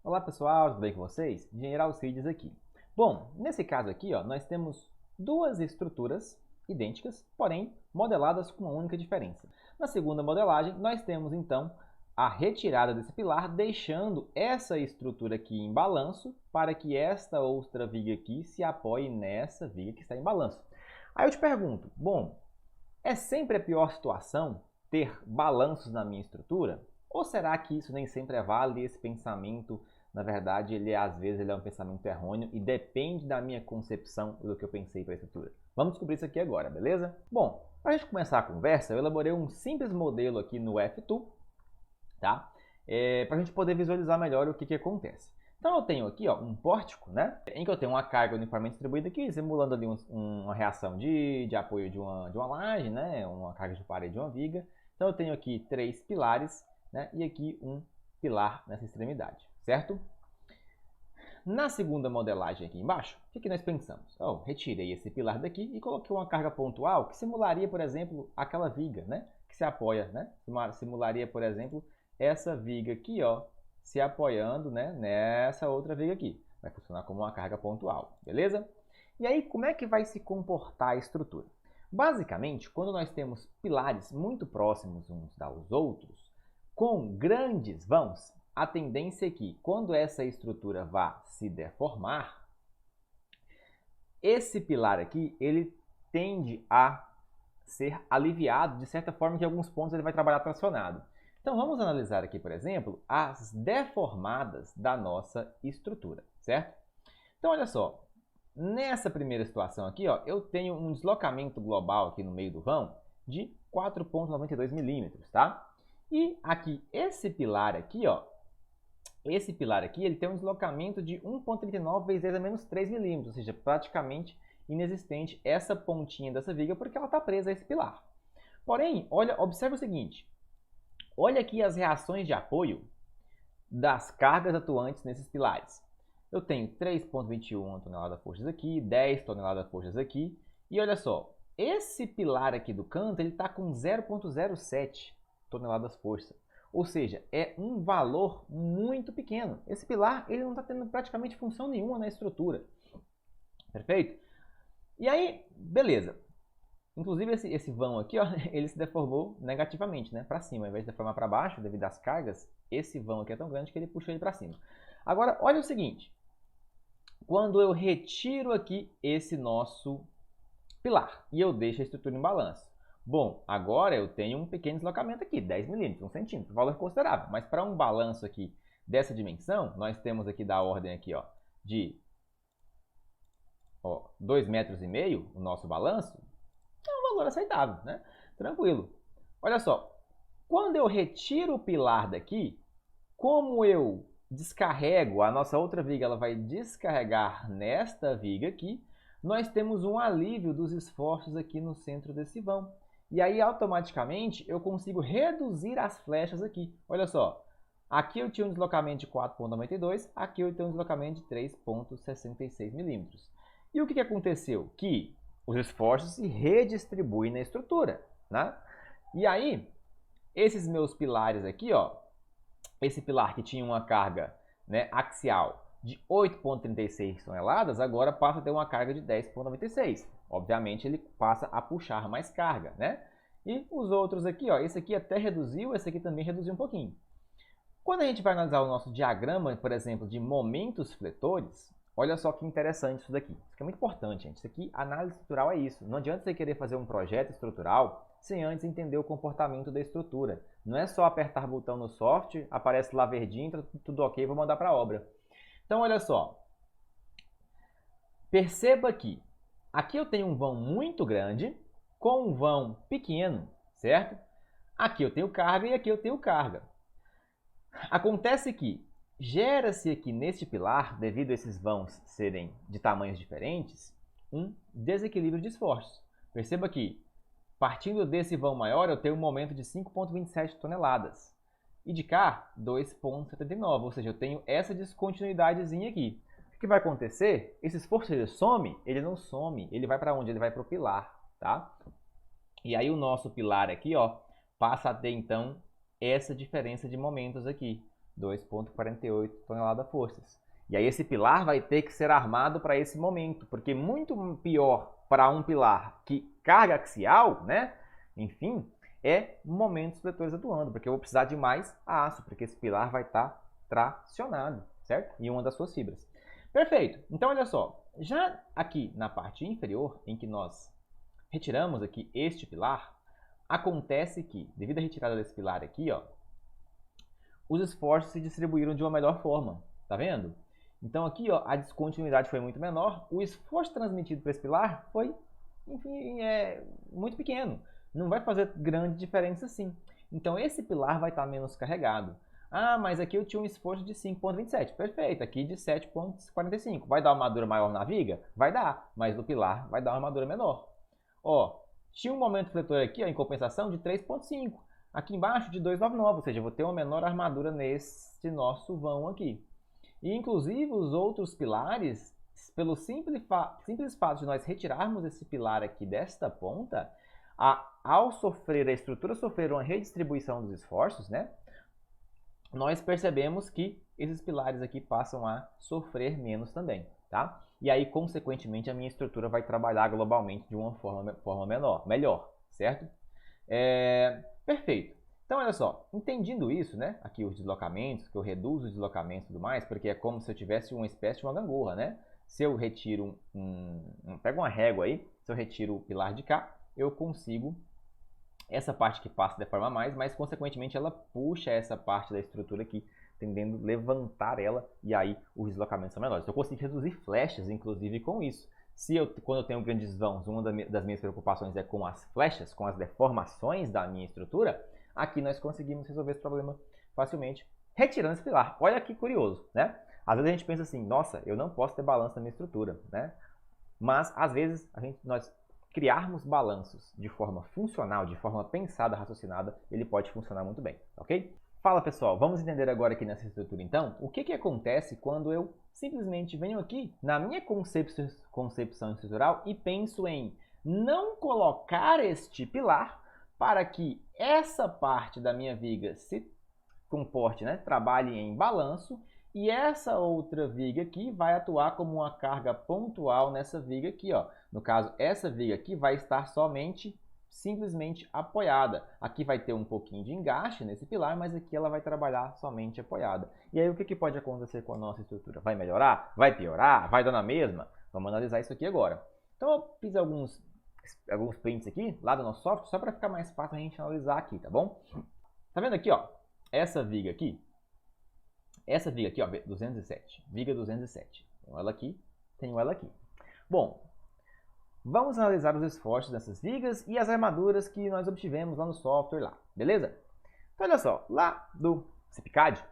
Olá pessoal, tudo bem com vocês? Engenheiro Alcides aqui. Bom, nesse caso aqui, nós temos duas estruturas idênticas, porém modeladas com uma única diferença. Na segunda modelagem, nós temos então a retirada desse pilar, deixando essa estrutura aqui em balanço para que esta outra viga aqui se apoie nessa viga que está em balanço. Aí eu te pergunto, bom, é sempre a pior situação ter balanços na minha estrutura? Ou será que isso nem sempre é válido e esse pensamento, na verdade, às vezes ele é um pensamento errôneo e depende da minha concepção do que eu pensei para a estrutura? Vamos descobrir isso aqui agora, beleza? Bom, para a gente começar a conversa, eu elaborei um simples modelo aqui no F2, tá? Para a gente poder visualizar melhor o que acontece. Então eu tenho aqui um pórtico, né, em que eu tenho uma carga uniformemente distribuída aqui, simulando ali uma reação de apoio de uma laje, né, uma carga de parede de uma viga. Então eu tenho aqui 3 pilares, né, e aqui um pilar nessa extremidade, certo? Na segunda modelagem aqui embaixo, o que nós pensamos? Retirei esse pilar daqui e coloquei uma carga pontual que simularia, por exemplo, aquela viga, né, que se apoia, né, simularia, por exemplo, essa viga aqui, se apoiando, né, nessa outra viga aqui. Vai funcionar como uma carga pontual, beleza? E aí, como é que vai se comportar a estrutura? Basicamente, quando nós temos pilares muito próximos uns aos outros, com grandes vãos, a tendência é que, quando essa estrutura vá se deformar, esse pilar aqui, ele tende a ser aliviado, de certa forma, que em alguns pontos ele vai trabalhar tracionado. Então, vamos analisar aqui, por exemplo, as deformadas da nossa estrutura, certo? Então, olha só, nessa primeira situação aqui, eu tenho um deslocamento global aqui no meio do vão de 4,92 milímetros, tá? E aqui, esse pilar aqui, ele tem um deslocamento de 1,39 vezes 10 a menos 3 milímetros, ou seja, praticamente inexistente essa pontinha dessa viga, porque ela está presa a esse pilar. Porém, observe o seguinte, olha aqui as reações de apoio das cargas atuantes nesses pilares. Eu tenho 3,21 toneladas-forças aqui, 10 toneladas-forças aqui, e olha só, esse pilar aqui do canto ele está com 0,07 toneladas-força, ou seja, é um valor muito pequeno. Esse pilar ele não está tendo praticamente função nenhuma na estrutura, perfeito? E aí, beleza. Inclusive esse vão aqui, ele se deformou negativamente, né, para cima. Ao invés de deformar para baixo, devido às cargas, esse vão aqui é tão grande que ele puxou ele para cima. Agora, olha o seguinte. Quando eu retiro aqui esse nosso pilar e eu deixo a estrutura em balanço. Bom, agora eu tenho um pequeno deslocamento aqui, 10 milímetros, 1 centímetro, valor considerável. Mas para um balanço aqui dessa dimensão, nós temos aqui da ordem aqui, de 2,5 metros, o nosso balanço, é um valor aceitável, né? Tranquilo. Olha só, quando eu retiro o pilar daqui, como eu descarrego, a nossa outra viga ela vai descarregar nesta viga aqui, nós temos um alívio dos esforços aqui no centro desse vão. E aí, automaticamente, eu consigo reduzir as flechas aqui. Olha só, aqui eu tinha um deslocamento de 4,92, aqui eu tenho um deslocamento de 3,66 milímetros. E o que aconteceu? Que os esforços se redistribuem na estrutura, né? E aí, esses meus pilares aqui, esse pilar que tinha uma carga, né, axial de 8,36 toneladas, agora passa a ter uma carga de 10,96. Obviamente, ele passa a puxar mais carga, né? E os outros aqui, esse aqui até reduziu, esse aqui também reduziu um pouquinho. Quando a gente vai analisar o nosso diagrama, por exemplo, de momentos fletores, olha só que interessante isso daqui. Isso aqui é muito importante, gente. Isso aqui, análise estrutural é isso. Não adianta você querer fazer um projeto estrutural sem antes entender o comportamento da estrutura. Não é só apertar botão no software, aparece lá verdinho, tá tudo ok, vou mandar para a obra. Então, olha só. Perceba que aqui eu tenho um vão muito grande com um vão pequeno, certo? Aqui eu tenho carga e aqui eu tenho carga. Acontece que gera-se aqui neste pilar, devido a esses vãos serem de tamanhos diferentes, um desequilíbrio de esforços. Perceba que, partindo desse vão maior, eu tenho um momento de 5,27 toneladas. E de cá, 2,79, ou seja, eu tenho essa descontinuidadezinha aqui. O que vai acontecer? Esse esforço ele some? Ele não some, ele vai para onde? Ele vai para o pilar, tá? E aí o nosso pilar aqui, passa a ter então essa diferença de momentos aqui. 2,48 toneladas-forças. E aí esse pilar vai ter que ser armado para esse momento, porque muito pior para um pilar que carga axial, né? Enfim, é momentos fletores atuando, porque eu vou precisar de mais aço, porque esse pilar vai estar tracionado, certo? Em uma das suas fibras. Perfeito. Então, olha só, já aqui na parte inferior, em que nós retiramos aqui este pilar, acontece que, devido à retirada desse pilar aqui, ó, os esforços se distribuíram de uma melhor forma, tá vendo? Então aqui, ó, a descontinuidade foi muito menor, o esforço transmitido para esse pilar foi, enfim, muito pequeno. Não vai fazer grande diferença assim. Então esse pilar vai estar menos carregado. Ah, mas aqui eu tinha um esforço de 5,27. Perfeito, aqui de 7,45. Vai dar uma armadura maior na viga? Vai dar, mas no pilar vai dar uma armadura menor. Ó, tinha um momento fletor aqui, ó, em compensação, de 3,5. Aqui embaixo de 2,99, ou seja, eu vou ter uma menor armadura nesse nosso vão aqui. E inclusive os outros pilares, pelo simples fato de nós retirarmos esse pilar aqui desta ponta, ao sofrer a estrutura sofrer uma redistribuição dos esforços, né, nós percebemos que esses pilares aqui passam a sofrer menos também, tá? E aí, consequentemente, a minha estrutura vai trabalhar globalmente de uma forma melhor, certo? Perfeito. Então, olha só, entendendo isso, né? Aqui os deslocamentos, que eu reduzo os deslocamentos e tudo mais, porque é como se eu tivesse uma espécie de uma gangorra, né? Se eu retiro pego uma régua aí, se eu retiro o pilar de cá, eu consigo essa parte que passa deforma mais, mas consequentemente ela puxa essa parte da estrutura aqui, tendendo a levantar ela, e aí os deslocamentos são menores. Então eu consigo reduzir flechas, inclusive, com isso. Quando eu tenho grandes vãos, uma das minhas preocupações é com as flechas, com as deformações da minha estrutura, aqui nós conseguimos resolver esse problema facilmente, retirando esse pilar. Olha que curioso, né? Às vezes a gente pensa assim, nossa, eu não posso ter balanço na minha estrutura, né? Mas, às vezes, nós criarmos balanços de forma funcional, de forma pensada, raciocinada, ele pode funcionar muito bem, ok? Fala pessoal, vamos entender agora aqui nessa estrutura então, o que acontece quando eu simplesmente venho aqui na minha concepção estrutural e penso em não colocar este pilar para que essa parte da minha viga se comporte, né, trabalhe em balanço, e essa outra viga aqui vai atuar como uma carga pontual nessa viga aqui, ó. No caso, essa viga aqui vai estar simplesmente apoiada. Aqui vai ter um pouquinho de engaste nesse pilar, mas aqui ela vai trabalhar somente apoiada. E aí o que pode acontecer com a nossa estrutura? Vai melhorar? Vai piorar? Vai dar na mesma? Vamos analisar isso aqui agora. Então eu fiz alguns prints aqui lá do nosso software, só para ficar mais fácil a gente analisar aqui, tá bom? Tá vendo aqui, ó? Essa viga aqui, ó, 207, viga 207. Tenho ela aqui, tenho ela aqui. Bom, vamos analisar os esforços dessas vigas e as armaduras que nós obtivemos lá no software lá, beleza? Então, olha só, lá do CPCAD,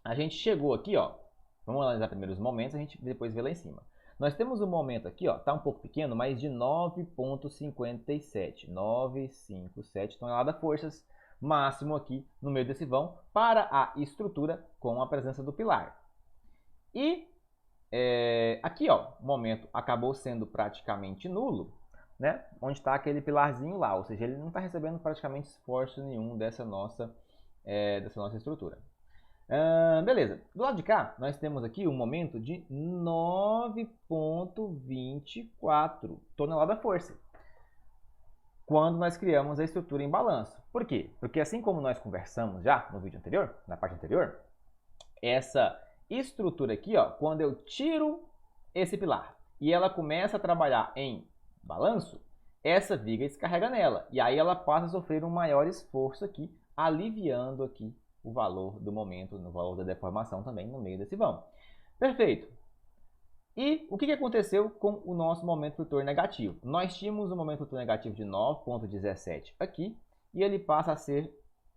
a gente chegou aqui, ó, vamos analisar primeiro os momentos, a gente depois vê lá em cima. Nós temos um momento aqui, ó, tá um pouco pequeno, mas de 9,57, 957 toneladas-forças, máximo aqui no meio desse vão para a estrutura com a presença do pilar. E aqui, ó, o momento acabou sendo praticamente nulo, né? Onde está aquele pilarzinho lá, ou seja, ele não está recebendo praticamente esforço nenhum dessa nossa estrutura. Beleza, do lado de cá nós temos aqui um momento de 9,24 tonelada-força quando nós criamos a estrutura em balanço. Por quê? Porque assim como nós conversamos já no vídeo anterior, na parte anterior, essa estrutura aqui, ó, quando eu tiro esse pilar e ela começa a trabalhar em balanço, essa viga descarrega nela. E aí ela passa a sofrer um maior esforço aqui, aliviando aqui o valor do momento, no valor da deformação também no meio desse vão. Perfeito. E o que aconteceu com o nosso momento flutor negativo? Nós tínhamos um momento flutor negativo de 9,17 aqui, e ele passa a ser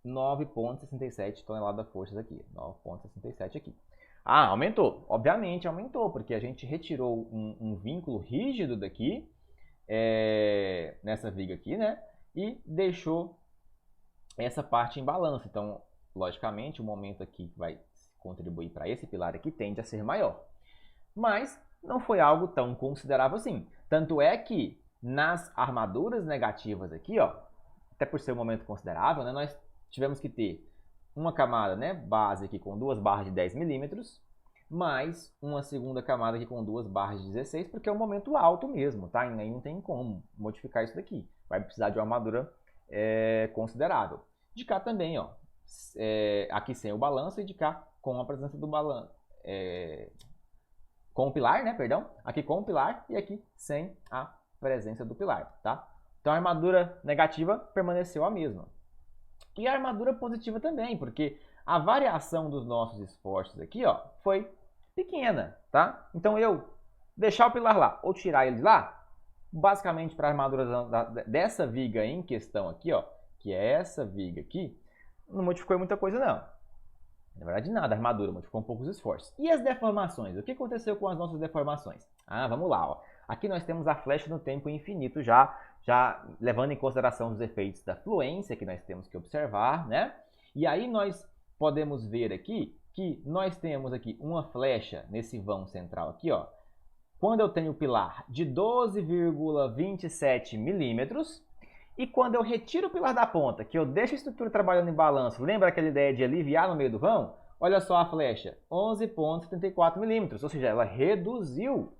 9,67 toneladas-forças aqui. 9,67 aqui. Ah, aumentou. Obviamente aumentou, porque a gente retirou um vínculo rígido daqui, nessa viga aqui, né? E deixou essa parte em balanço. Então, logicamente, o momento aqui que vai contribuir para esse pilar aqui tende a ser maior. Mas não foi algo tão considerável assim. Tanto é que nas armaduras negativas aqui, ó, até por ser um momento considerável, né, nós tivemos que ter uma camada, né, base aqui com 2 barras de 10 milímetros, mais uma segunda camada aqui com 2 barras de 16, porque é um momento alto mesmo, tá? E aí não tem como modificar isso daqui. Vai precisar de uma armadura considerável. De cá também, ó, aqui sem o balanço e de cá com a presença do balanço, com o pilar, né, perdão, aqui com o pilar e aqui sem a presença do pilar, tá? Então a armadura negativa permaneceu a mesma. E a armadura positiva também, porque a variação dos nossos esforços aqui, ó, foi pequena, tá? Então eu deixar o pilar lá ou tirar ele de lá, basicamente para a armadura dessa viga em questão aqui, ó, que é essa viga aqui, não modificou muita coisa não. Na verdade nada, a armadura modificou um pouco os esforços. E as deformações? O que aconteceu com as nossas deformações? Ah, vamos lá, ó. Aqui nós temos a flecha no tempo infinito já levando em consideração os efeitos da fluência que nós temos que observar, né? E aí nós podemos ver aqui que nós temos aqui uma flecha nesse vão central aqui, ó. Quando eu tenho o pilar de 12,27 milímetros e quando eu retiro o pilar da ponta, que eu deixo a estrutura trabalhando em balanço, lembra aquela ideia de aliviar no meio do vão? Olha só a flecha, 11,74 milímetros, ou seja, ela reduziu.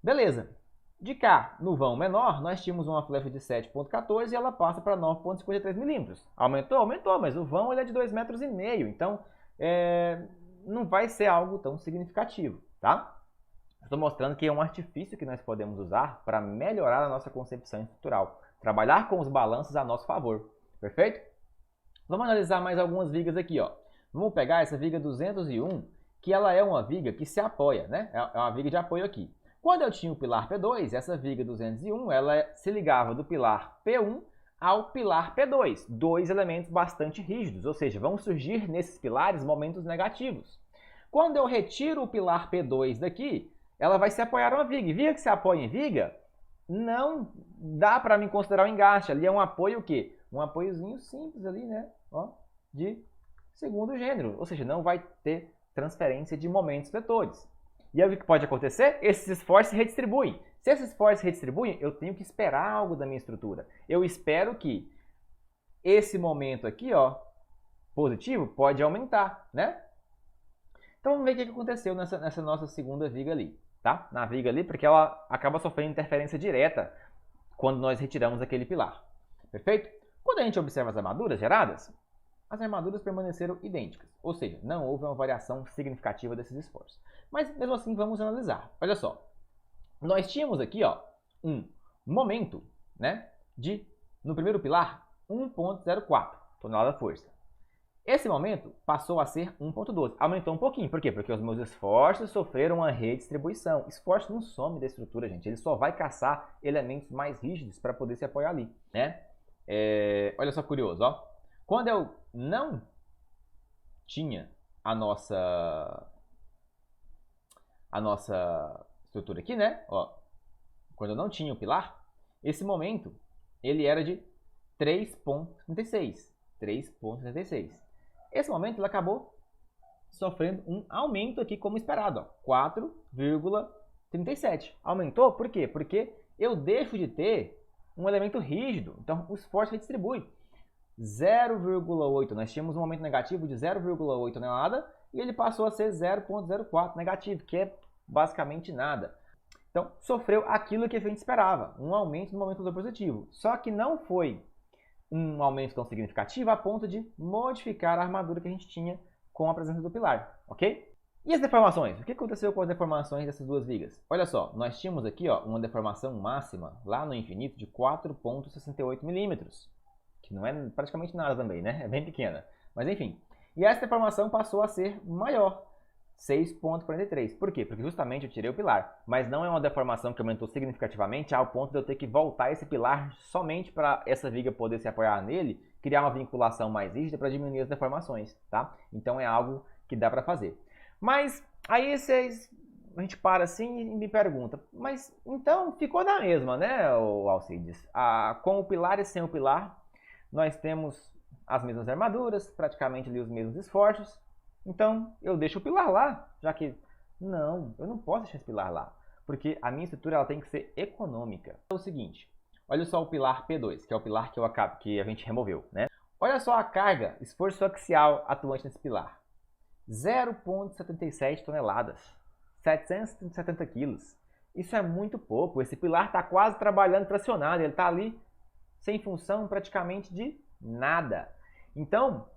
Beleza. De cá, no vão menor, nós tínhamos uma flecha de 7,14 e ela passa para 9,53 milímetros. Aumentou? Aumentou, mas o vão ele é de 2,5 metros, então não vai ser algo tão significativo, tá? Estou mostrando que é um artifício que nós podemos usar para melhorar a nossa concepção estrutural. Trabalhar com os balanços a nosso favor, perfeito? Vamos analisar mais algumas vigas aqui, ó. Vamos pegar essa viga 201, que ela é uma viga que se apoia, né? É uma viga de apoio aqui. Quando eu tinha o pilar P2, essa viga 201, ela se ligava do pilar P1 ao pilar P2, dois elementos bastante rígidos, ou seja, vão surgir nesses pilares momentos negativos. Quando eu retiro o pilar P2 daqui, ela vai se apoiar a uma viga. E viga que se apoia em viga, não dá para me considerar um engaste. Ali é um apoio o quê? Um apoiozinho simples ali, né? Ó, de segundo gênero, ou seja, não vai ter transferência de momentos vetores. E aí o que pode acontecer? Esses esforços se redistribuem. Se esses esforços se redistribuem, eu tenho que esperar algo da minha estrutura. Eu espero que esse momento aqui, ó, positivo, pode aumentar, né? Então vamos ver o que aconteceu nessa nossa segunda viga ali, tá? Na viga ali, porque ela acaba sofrendo interferência direta quando nós retiramos aquele pilar. Perfeito? Quando a gente observa as armaduras geradas, as armaduras permaneceram idênticas, ou seja, não houve uma variação significativa desses esforços. Mas mesmo assim vamos analisar. Olha só, nós tínhamos aqui, ó, um momento, né, no primeiro pilar 1,04 tonelada-força. Esse momento passou a ser 1,12, aumentou um pouquinho. Por quê? Porque os meus esforços sofreram uma redistribuição. Esforço não some da estrutura, gente, ele só vai caçar elementos mais rígidos para poder se apoiar ali, né? Olha só curioso, ó. Quando eu não tinha a nossa estrutura aqui, né? Ó, quando eu não tinha o pilar, esse momento ele era de 3,36. 3,36. Esse momento ele acabou sofrendo um aumento aqui como esperado, 4,37. Aumentou por quê? Porque eu deixo de ter um elemento rígido, então o esforço redistribui. 0,8, nós tínhamos um momento negativo de 0,8 tonelada e ele passou a ser 0,04 negativo, que é basicamente nada. Então, sofreu aquilo que a gente esperava, um aumento no momento positivo. Só que não foi um aumento tão significativo a ponto de modificar a armadura que a gente tinha com a presença do pilar, ok? E as deformações? O que aconteceu com as deformações dessas duas vigas? Olha só, nós tínhamos aqui ó, uma deformação máxima lá no infinito de 4,68 milímetros. Que não é praticamente nada também, né? É bem pequena. Mas enfim. E essa deformação passou a ser maior, 6,43. Por quê? Porque justamente eu tirei o pilar. Mas não é uma deformação que aumentou significativamente ao ponto de eu ter que voltar esse pilar somente para essa viga poder se apoiar nele, criar uma vinculação mais rígida para diminuir as deformações, tá? Então é algo que dá para fazer. Mas aí a gente para assim e me pergunta, mas então ficou na mesma, né, Alcides? Com o pilar e sem o pilar, nós temos as mesmas armaduras, praticamente ali os mesmos esforços. Então, eu deixo o pilar lá, já que... Não, eu não posso deixar esse pilar lá. Porque a minha estrutura ela tem que ser econômica. É o seguinte, olha só o pilar P2, que é o pilar que a gente removeu, né? Olha só a carga, esforço axial atuante nesse pilar. 0,77 toneladas, 770 quilos. Isso é muito pouco. Esse pilar está quase trabalhando tracionado, ele está ali sem função praticamente de nada. Então,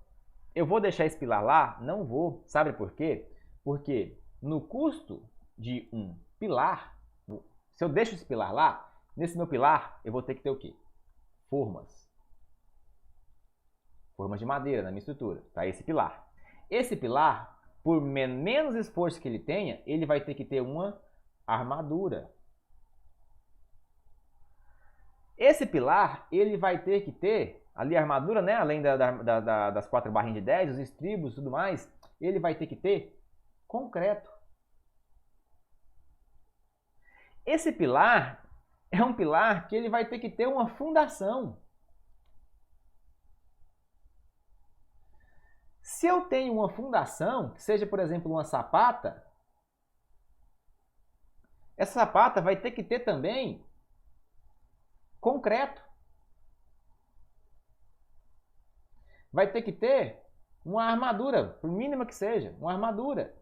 eu vou deixar esse pilar lá? Não vou. Sabe por quê? Porque no custo de um pilar, se eu deixo esse pilar lá, nesse meu pilar eu vou ter que ter o quê? Formas. Formas de madeira na minha estrutura, tá? Esse pilar. Esse pilar, por menos esforço que ele tenha, ele vai ter que ter uma armadura. Esse pilar, ele vai ter que ter, ali a armadura, né? Além das 4 barrinhas de 10, os estribos e tudo mais, ele vai ter que ter concreto. Esse pilar é um pilar que ele vai ter que ter uma fundação. Se eu tenho uma fundação, que seja, por exemplo, uma sapata, essa sapata vai ter que ter também concreto. Vai ter que ter uma armadura, por mínima que seja, uma armadura.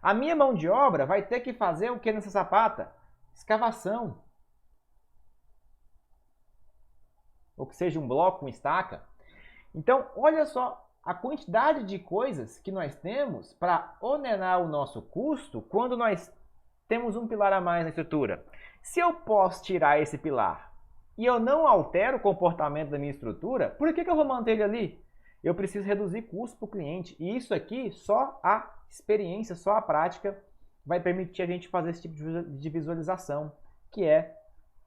A minha mão de obra vai ter que fazer o que nessa sapata? Escavação. Ou que seja um bloco, uma estaca. Então, olha só a quantidade de coisas que nós temos para onerar o nosso custo quando nós temos um pilar a mais na estrutura. Se eu posso tirar esse pilar e eu não altero o comportamento da minha estrutura, por que eu vou manter ele ali? Eu preciso reduzir custo para o cliente. E isso aqui, só a experiência, só a prática vai permitir a gente fazer esse tipo de visualização, que é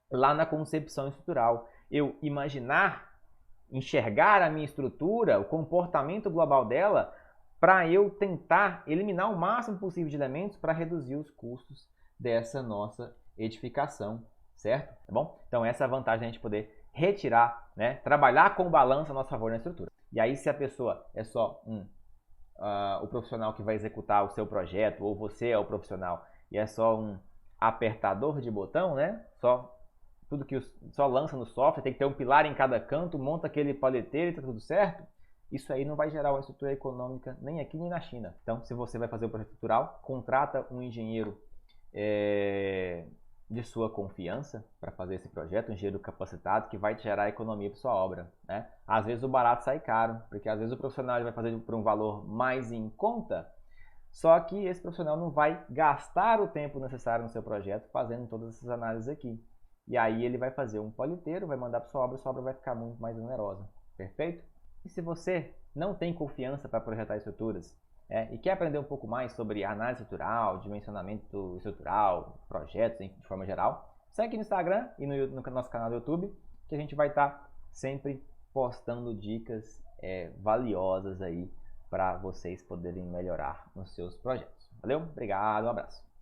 lá na concepção estrutural. Eu enxergar a minha estrutura, o comportamento global dela, para eu tentar eliminar o máximo possível de elementos para reduzir os custos dessa nossa edificação, certo? Tá bom? Então essa é a vantagem de a gente poder retirar, né? Trabalhar com balanço a nosso favor na estrutura. E aí se a pessoa é só o profissional que vai executar o seu projeto, ou você é o profissional e é só um apertador de botão, né? Tudo que só lança no software, tem que ter um pilar em cada canto, monta aquele paleteiro e tá tudo certo, isso aí não vai gerar uma estrutura econômica nem aqui nem na China. Então, se você vai fazer o projeto estrutural, contrata um engenheiro de sua confiança para fazer esse projeto, um engenheiro capacitado que vai te gerar economia para sua obra, né? Às vezes o barato sai caro, porque às vezes o profissional vai fazer por um valor mais em conta, só que esse profissional não vai gastar o tempo necessário no seu projeto fazendo todas essas análises aqui. E aí ele vai fazer um politeiro, vai mandar para sua obra vai ficar muito mais onerosa. Perfeito? E se você não tem confiança para projetar estruturas e quer aprender um pouco mais sobre análise estrutural, dimensionamento estrutural, projetos de forma geral, segue aqui no Instagram e no nosso canal do YouTube, que a gente vai estar sempre postando dicas valiosas aí para vocês poderem melhorar nos seus projetos. Valeu? Obrigado, um abraço.